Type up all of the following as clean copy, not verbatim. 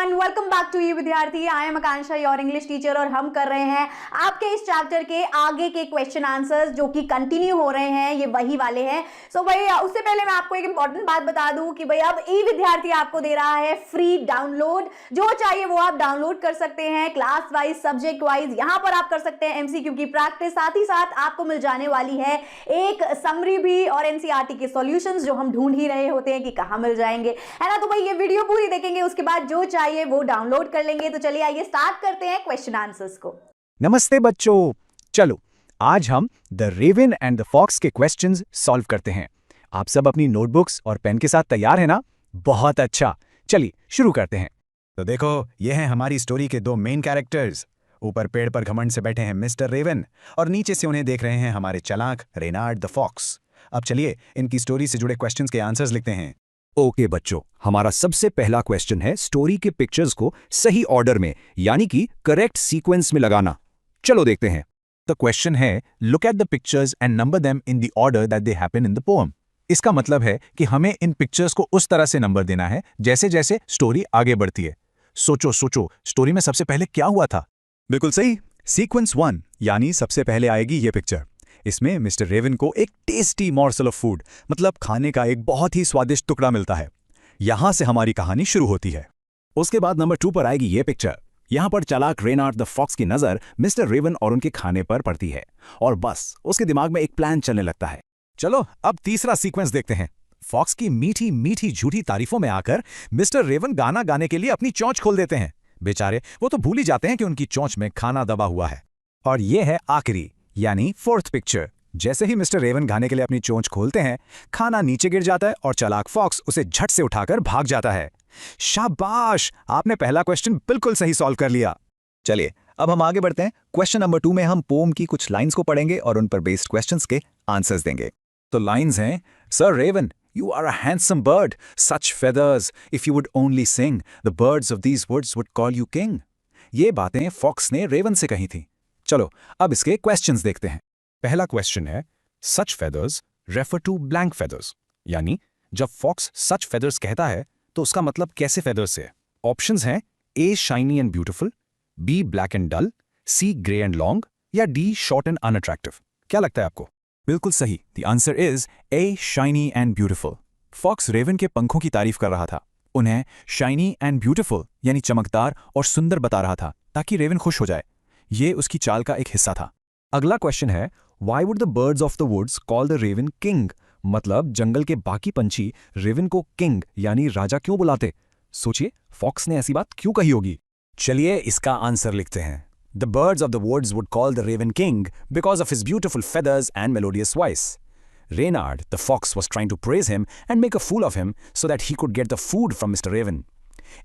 Everyone, welcome back to you Vidyarthi. I am Akanksha, your English teacher, और हम कर रहे हैं आपके इस चैप्टर के आगे के क्वेश्चन आंसर्स जो कि कंटिन्यू हो रहे हैं, ये वही वाले हैं। सो भाई उससे पहले मैं आपको एक इंपॉर्टेंट बात बता दूं कि भाई अब ई विद्यार्थी आपको दे रहा है फ्री डाउनलोड। जो चाहिए वो आप डाउनलोड कर सकते हैं, क्लास वाइज, सब्जेक्ट वाइज। यहां पर आप कर सकते हैं एमसीक्यू की प्रैक्टिस, साथ ही साथ आपको मिल जाने वाली है एक समरी भी और एनसीईआरटी के सॉल्यूशंस जो हम ढूंढ ही रहे होते हैं कि कहां मिल जाएंगे, है ना। तो भाई ये वीडियो पूरी देखेंगे, उसके बाद जो चाहिए वो डाउनलोड कर लेंगे। तो चलिए आइए स्टार्ट करते हैं क्वेश्चन आंसर्स को। नमस्ते बच्चों, चलो आज हम the raven and the fox के क्वेश्चंस सॉल्व करते हैं। आप सब अपनी नोटबुक्स और पेन के साथ तैयार हैं ना? बहुत अच्छा, चलिए शुरू करते हैं। तो देखो, ये हैं हमारी स्टोरी के दो मेन कैरेक्टर्स। ऊपर पेड़ पर घमंड से बैठे हैं मिस्टर रेवन और नीचे से उन्हें देख रहे हैं हमारे चालाक रेनार्ड द फॉक्स। अब चलिए इनकी स्टोरी से जुड़े क्वेश्चंस के आंसर्स लिखते हैं। ओके बच्चों, हमारा सबसे पहला क्वेश्चन है स्टोरी के पिक्चर्स को सही ऑर्डर में यानी कि करेक्ट सीक्वेंस में लगाना। चलो देखते हैं। द क्वेश्चन है look at the pictures and number them in the order that they happen in the poem. इसका मतलब है कि हमें इन पिक्चर्स को उस तरह से नंबर देना है जैसे जैसे स्टोरी आगे बढ़ती है। सोचो स्टोरी में सबसे पहले क्या हुआ था? बिल्कुल सही, सीक्वेंस 1 यानी सबसे पहले आएगी ये पिक्चर। इसमें मिस्टर रेवन को एक टेस्टी मॉर्सल ऑफ फूड, मतलब खाने का एक बहुत ही स्वादिष्ट टुकड़ा मिलता है। यहां से हमारी कहानी शुरू होती है। उसके बाद नंबर 2 पर आएगी ये पिक्चर। यहां पर चालाक रेनार्ड द फॉक्स की नजर मिस्टर रेवन और उनके खाने पर पड़ती है और बस उसके दिमाग में एक प्लान चलने लगता है। चलो अब तीसरा सीक्वेंस देखते हैं। फॉक्स की मीठी मीठी झूठी तारीफों में आकर मिस्टर रेवन गाना गाने के लिए अपनी चोंच खोल देते हैं। बेचारे वो तो भूल ही जाते हैं कि उनकी चोंच में खाना दबा हुआ है। और ये है आखिरी यानी फोर्थ पिक्चर। जैसे ही मिस्टर रेवन खाने के लिए अपनी चोंच खोलते हैं, खाना नीचे गिर जाता है और चालाक फॉक्स उसे झट से उठाकर भाग जाता है। शाबाश, आपने पहला क्वेश्चन बिल्कुल सही सॉल्व कर लिया। चलिए अब हम आगे बढ़ते हैं। क्वेश्चन नंबर 2 में हम पोम की कुछ लाइंस को पढ़ेंगे और उन पर बेस्ड क्वेश्चंस के आंसर्स देंगे। तो लाइंस हैं, sir raven, you are a handsome bird, such feathers, if you would only sing, the birds of these woods would call you king। ये बातें फॉक्स ने रेवन से कही थी। चलो अब इसके क्वेश्चंस देखते हैं। पहला क्वेश्चन है such feathers refer to blank feathers, यानी जब फॉक्स सच फेदर्स कहता है तो उसका मतलब कैसे फेदर्स से है। ऑप्शंस हैं A shiny and beautiful, B black and dull, C grey and long, या डी शॉर्ट एंड अनअट्रैक्टिव। क्या लगता है आपको? बिल्कुल सही, the answer is A shiny and beautiful. Fox raven के पंखों की तारीफ कर रहा था। उन्हें शाइनी एंड ब्यूटीफुल यानी चमकदार और सुंदर बता रहा था ताकि रेवन खुश हो जाए। ये उसकी चाल का एक हिस्सा था। अगला क्वेश्चन है why would the birds of the woods call the raven king, मतलब जंगल के बाकी पंछी रेवन को किंग यानी राजा क्यों बुलाते? सोचिए फॉक्स ने ऐसी बात क्यों कही होगी। चलिए इसका आंसर लिखते हैं। The birds of the woods would call the raven king because of his beautiful feathers and melodious voice. Reynard, the fox, was trying to praise him and make a fool of him so that he could get the food from Mr. Raven.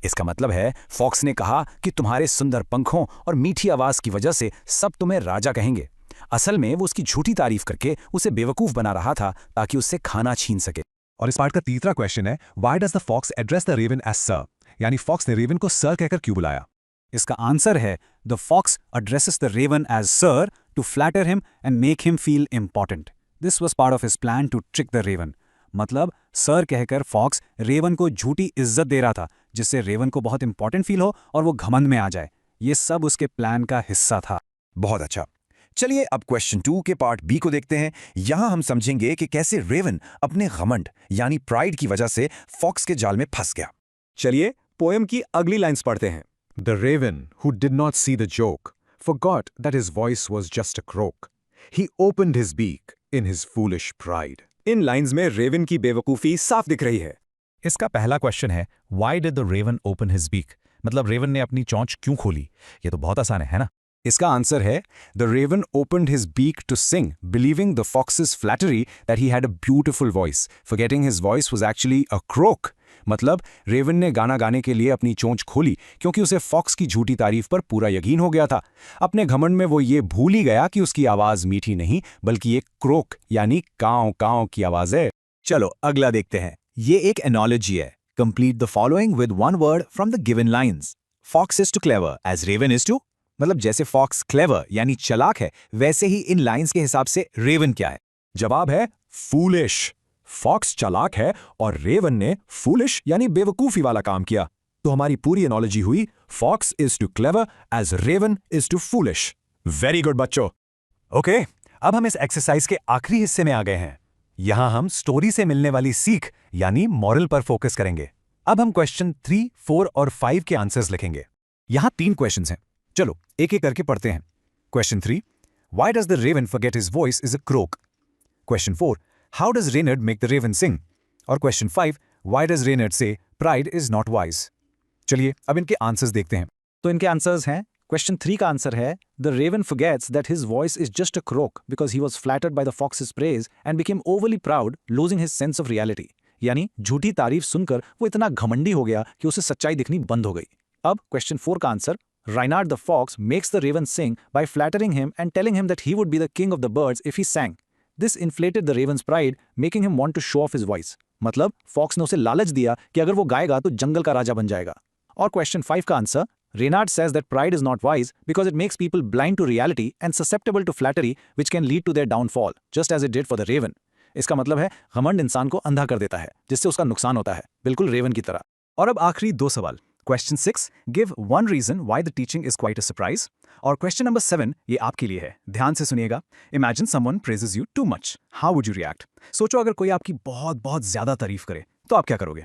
इसका मतलब है fox ने कहा कि तुम्हारे सुंदर पंखों और मीठी आवाज की वजह से सब तुम्हें राजा कहेंगे। असल में वो उसकी झूठी तारीफ करके उसे बेवकूफ बना रहा था ताकि उससे खाना छीन सके। और इस पार्ट का तीसरा क्वेश्चन है why does the fox address the raven as sir, यानी फॉक्स ने रेवन को सर कहकर क्यों बुलाया? इसका आंसर है the fox addresses the raven as sir to flatter him and make him feel important. This was part of his plan to trick the raven. मतलब sir कहकर फॉक्स रेवन को झूठी इज्जत दे रहा था जिससे रेवन को बहुत इंपॉर्टेंट फील हो और वो घमंड में आ जाए। ये सब उसके प्लान का हिस्सा था। बहुत अच्छा, चलिए अब क्वेश्चन 2 के पार्ट बी को देखते हैं। यहां हम समझेंगे कि कैसे रेवन अपने घमंड यानी प्राइड की वजह से फॉक्स के जाल में फंस गया। चलिए पोएम की अगली लाइंस पढ़ते हैं। The raven, who did not see the joke, forgot that his voice was just a croak. He opened his beak in his foolish pride. In lines में रेवन की बेवकूफी साफ दिख रही है। इसका पहला क्वेश्चन है Why did the raven open his beak? मतलब रेवन ने अपनी चोंच क्यों खोली? ये तो बहुत आसान है ना? इसका आंसर है the raven opened his beak to sing, believing the fox's flattery that he had a beautiful voice, forgetting his voice was actually a croak. मतलब रेवन ने गाना गाने के लिए अपनी चोंच खोली क्योंकि उसे फॉक्स की झूठी तारीफ पर पूरा यकीन हो गया था। अपने घमंड में वो ये भूल ही गया कि उसकी आवाज मीठी नहीं बल्कि एक क्रोक यानी काव काव की आवाज है। चलो अगला देखते हैं। ये एक एनोलॉजी है। Complete the following with one word from the given lines. Fox is too clever as raven is too, मतलब जैसे फॉक्स क्लेवर यानी चालाक है वैसे ही इन लाइंस के हिसाब से रेवन क्या है? जवाब है फूलिश। फॉक्स चालाक है और रेवन ने फूलिश यानी बेवकूफी वाला काम किया। तो हमारी पूरी एनोलॉजी हुई fox is too clever as raven is too foolish. Very good बच्चों। ओके, अब हम इस एक्सरसाइज के आखिरी हिस्से में आ गए हैं। यहां हम स्टोरी से मिलने वाली सीख यानी मॉरल पर फोकस करेंगे। अब हम क्वेश्चन 3, 4 और 5 के आंसर्स लिखेंगे। यहां 3 क्वेश्चंस हैं, चलो एक एक करके पढ़ते हैं। Question 3, Why does the raven forget his voice is a croak? Question 4, How does Reynard make the raven sing? और Question 5, Why does Reynard say pride is not wise? चलिए अब इनके आंसर्स देखते हैं। तो इनके आंसर्स हैं, क्वेश्चन 3 का आंसर है the raven forgets that his voice is just a croak because he was flattered by the fox's praise and became overly proud, losing his sense of reality. यानी झूठी तारीफ सुनकर वो इतना घमंडी हो गया कि उसे सच्चाई दिखनी बंद हो गई। अब क्वेश्चन 4 का answer, Reynard the fox makes the raven sing by flattering him and telling him that he would be the king of the birds if he sang. This inflated the raven's pride, making him want to show off his voice. मतलब fox ने उसे लालच दिया कि अगर वो गाएगा तो जंगल का राजा बन जाएगा। और क्वेश्चन 5 का answer, Reynard says that pride is not wise because it makes people blind to reality and susceptible to flattery, which can lead to their downfall, just as it did for the raven. इसका मतलब है घमंड इंसान को अंधा कर देता है, जिससे उसका नुकसान होता है, बिल्कुल रेवन की तरह। और अब आखिरी 2 सवाल। Question 6, give one reason why the teaching is quite a surprise. और क्वेश्चन नंबर 7, ये आपके लिए है, ध्यान से सुनिएगा। Imagine someone praises you too much, how would you react? सोचो अगर कोई आपकी बहुत बहुत ज्यादा तारीफ करे तो आप क्या करोगे?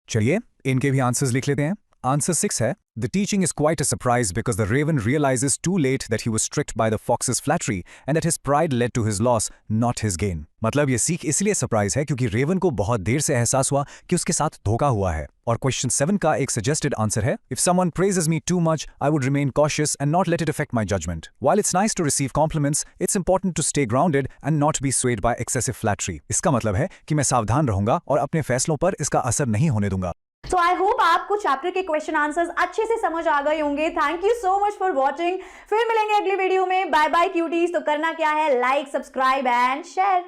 चलिए इनके भी आंसर्स लिख लेते हैं। आंसर 6 है, The teaching is quite a surprise because the raven realizes too late that he was tricked by the fox's flattery and that his pride led to his loss, not his gain. मतलब ये सीख इसलिए surprise है क्योंकि Raven को बहुत देर से एहसास हुआ कि उसके साथ धोखा हुआ है। और क्वेश्चन 7 का एक सजेस्टेड आंसर है, If someone praises me too much, I would remain cautious and not let it affect my judgment. While it's nice to receive compliments, it's important to stay grounded and not be swayed by excessive flattery. इसका मतलब है कि मैं सावधान रहूंगा और अपने फैसलों पर इसका असर नहीं होने दूंगा। सो आई होप आपको चैप्टर के क्वेश्चन आंसर्स अच्छे से समझ आ गए होंगे। Thank you so much for watching. फिर मिलेंगे अगली वीडियो में। Bye bye cuties. तो करना क्या है, लाइक, सब्सक्राइब एंड शेयर।